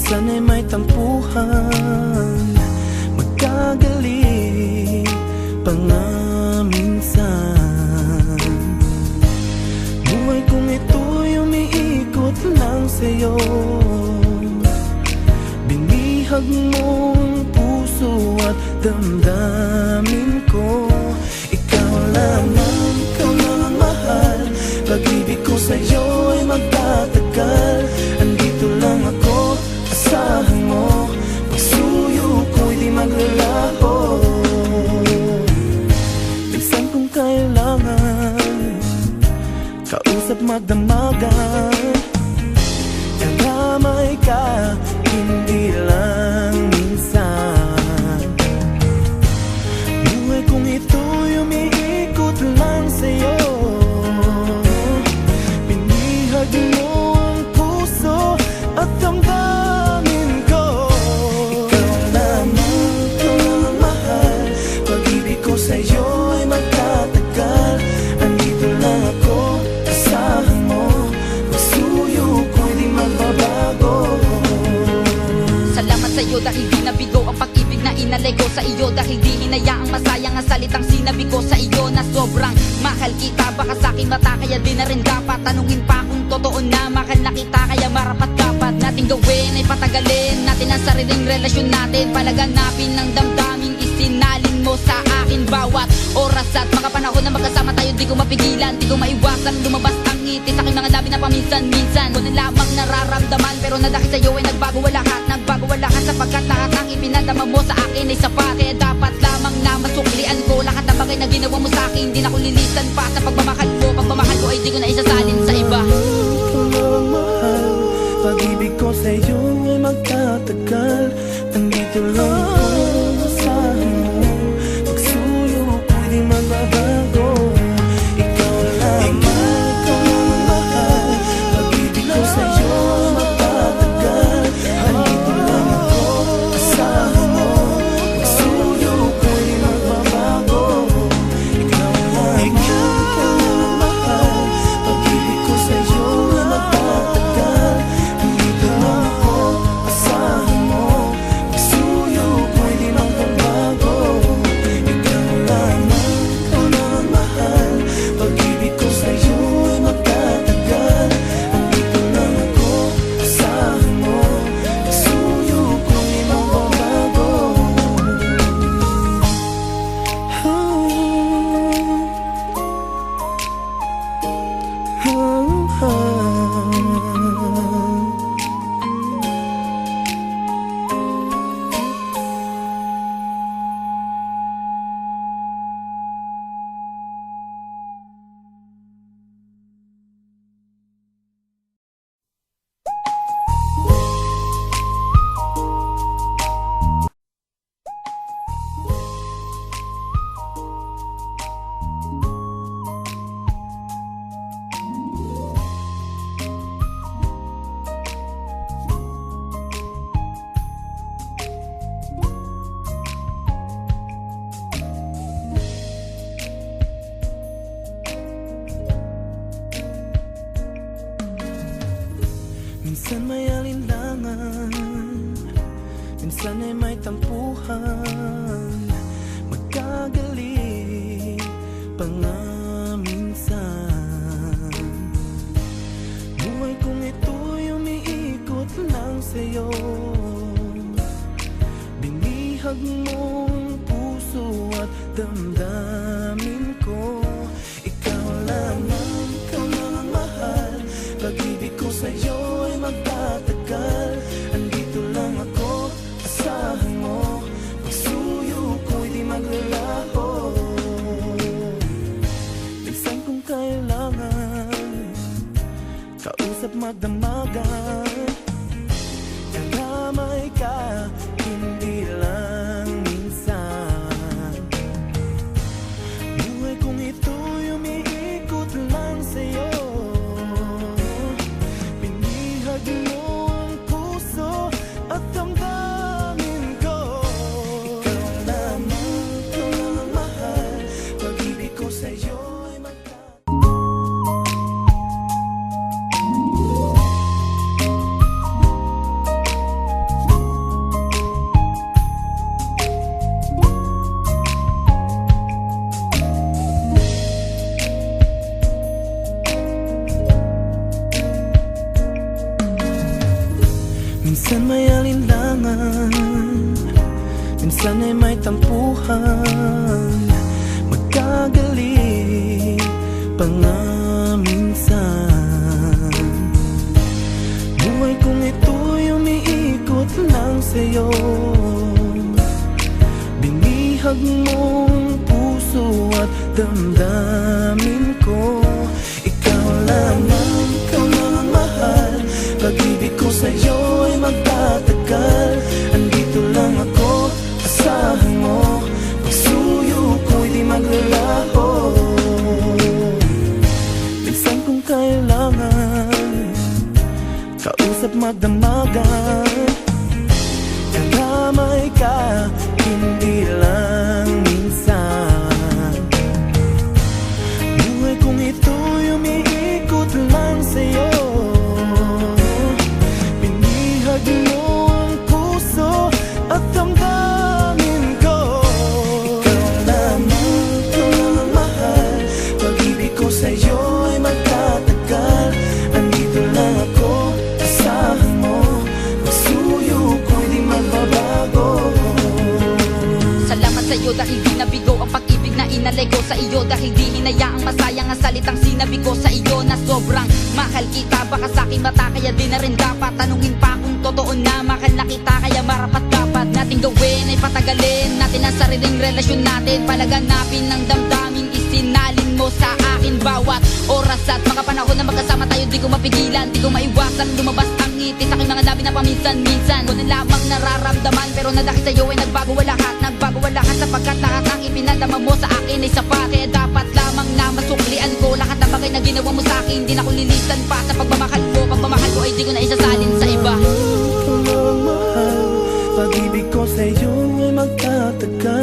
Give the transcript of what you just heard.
minsan ay may tampuhan, magkagaling pa nga minsan. Buhay kong ito'y umiikot lang sa'yo, binihag mong puso at damdamin ko. Ikaw lamang, ikaw lang ang mahal, pag-ibig ko sa'yo ay magtatagal. Andito lang ako, asahan mo, pagsuyo ko'y di maglalaho. Minsan kung kailangan kausap magdamagan, kalamay ka, hindi lang minsan. Buhay kong ito'y umiikot lang sa'yo, binihag mo ang puso at damdamin ko. Ikaw lamang, ikaw lang ang mahal, pag-ibig ko sa'yo ay magtatagal. Andito lang ako, asahan mo, pagsuyo ko'y di magbabago. Salamat sa'yo dahil di nabigo ang pag-ibig na inalay ko sa iyo. Dahil di hinayaang masayang ang salitang sinabi ko sa iyo na sobrang mahal kita. Baka sa'kin mata kaya di na rin dapat tanungin pa kung totoo na mahal na kita. Kaya marapat dapat natin gawin ay patagalin natin ang sariling relasyon natin. Palaganapin ng damdaming isinalin mo sa akin bawat oras at mga panahon na magkasama tayo. Di ko mapigilan, di ko maiwasan lumabas ang ngiti sa aking mga labi na paminsan-minsan. Ko na lamang nararamdaman pero na dahil sa'yo ay nagbago ang lahat. Nagbago ang lahat sapagkat lahat ng ipinadama mo sa akin ay sapat. Kaya dapat lamang na masuklian ko lahat ng bagay na ginawa mo sa akin. Di na ko lilisan pa sa pagmamahal ko. Pagmamahal ko ay di ko na isasalin sa iba. Ikaw lang ang mahal, pag-ibig ko sa'yo ay magtatagal. Andito lang ako, asahan mo, pagsuyo ko'y di magbabago. Ikaw lamang, ikaw lang ang mahal, pag-ibig ko sa'yo ay magtatagal. Andito lang ako, asahan mo, pagsuyo ko'y di magbabago. Ikaw lamang, ikaw lang ang mahal, pag-ibig ko sa'yo ay magtatagal. Andito lang ako, asahan mo, pagsuyo ko'y di magbabago. Ikaw lamang, ikaw lang ang mahal, pag-ibig ko sa'yo ay magtatagal. Andito lang ako, asahan mo, pagsuyo ko'y di magbabago. Minsan may alinlangan, minsan ay may tampuhan, magkagaling pa nga minsan. Buhay kong ito'y umiikot lang sa'yo, binihag mong puso at damdamin ko. Ikaw lamang, ikaw lang ang mahal, pag-ibig ko sa'yo ay magtatagal. Andito lang ako, asahan mo, pagsuyo ko'y di maglalaho. Minsan kung kailangan kausap magdamagan, kalamay ka, hindi lang minsan. Buhay kong ito'y umiikot lang sa'yo, binihag mo ang puso minsan ay may tampuhan, magkagaling pa nga minsan. Buhay kong ito'y umiikot lang sa'yo, binihag mong puso at damdamin ko. Ikaw lamang, ikaw lang mahal, pag-ibig ko sa'yo ay magtatagal. Andito lang ako, asahan mo, pagsuyo ko'y di maglalaho. Minsan kung kailangan, kausap magdamagan, kadamay ka, hindi lang minsan. Buhay kong ito'y umiikot lang sa'yo, binihag mo ang puso at damdamin ko. Ikaw lamang, ikaw lang mahal, pag-ibig ko sa'yo ay magtatagal. Andito lang ako, asahan mo, pagsuyo ko'y di magbabago. Salamat sa'yo dahil di nabigo ang pag-ibig na inalay ko sa iyo. Dahil di hinayaang masayang ang salitang sinabi ko sa iyo na sobrang mahal kita. Baka sa aking mata kaya di na rin dapat tanungin pa kung totoo na mahal na kita. Kaya marapat dapat natin gawin ay patagalin natin ang sariling relasyon natin. Palaganapin ng damdamin, isinalin mo sa akin bawat oras at mga panahon na magkasama tayo. Di ko mapigilan, di ko maiwasan, lumabas ang ngiti sa aking mga labi na paminsan-minsan. Ko na lamang nararamdaman pero na dahil sa'yo ay nagbago ang lahat sapagkat lahat ang ipinadama mo sa akin ay sapat. Kaya dapat lamang na masuklian ko lahat ng bagay na ginawa mo sa akin. Di na ko lilisan pa sa pagmamahal ko ay di ko na isasalin sa iba. Ikaw lang mahal, pag-ibig ko sa'yo ay magtatagal.